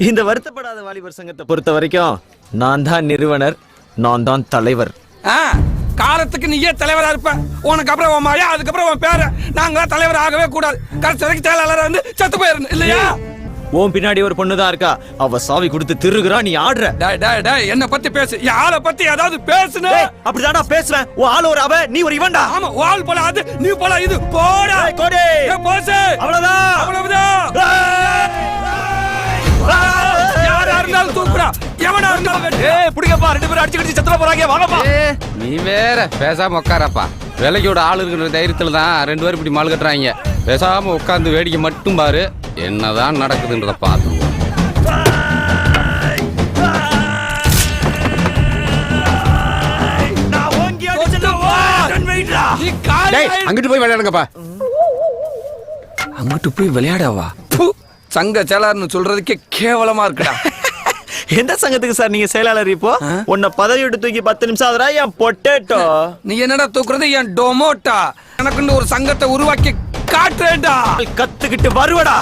இந்த வருத்தப்படாத வாலிபர் சங்கத்தை பொறுத்த வரைக்கும் நான் தான் நிறுவனர், நான் தான் தலைவர். காலத்துக்கு நீயே தலைவரா இருப்ப. உனக்கு அப்புறம் உன் மாயா, அதுக்கப்புறம் உன் பேர. நாங்களாம் தலைவர் ஆகவே கூடாது. கடைசி வரைக்கும் செயலாளர் வந்து செத்து போயிடணும் இல்லையா? உன் பின்னாடி ஒரு பொண்ணு தான் இருக்கா. அவ சாவி கொடுத்து திருகுறா, நீ ஆடுற. என்ன பத்தி பேசு. என் ஆளை பத்தி ஏதாவது பேசுன. அப்படிதானா பேசுவேன். உன் ஆள் ஒரு அவ, நீ ஒரு இவன்டா. ஆமா, ஆள் போல அது, நீ போல இது. போடா கோடி போசு. அவ்வளவுதான். யாரா இருந்தாலும் தூக்குறா, எவனா இருந்தாலும் புடிங்கப்பா. 2 பேரும் அடிச்சு செத்துற போறாங்க. வாங்கப்பா. நீ வேற பேசாம உட்காரப்பா. வேலைக்கோட ஆள் இருக்கிற தைரியத்துல தான் 2 பேரும் இப்படி மால் கட்டுறாங்க. பேசாம உட்காந்து வேடிக்கை மட்டும் பாரு, என்னதான் நடக்குதுன்றத பார்த்து. அங்கிட்டு போய் விளையாடுங்கப்பா. அங்கிட்டு போய் விளையாடவா? சங்க செயலாளர்னு சொல்றதுக்கே கேவலமா இருக்குடா. எந்த சங்கத்துக்கு சார் நீங்க செயலாளர்? இப்போ உன்னை பதவி விட்டு தூக்கி 10 நிமிஷம் ஆகுறா. என் பொட்டேட்டோ. நீ என்னடா தூக்குறது? என் டொமோட்டா. எனக்குன்னு ஒரு சங்கத்தை உருவாக்கி காட்டுறேன்டா. கத்துக்கிட்டு வருவடா.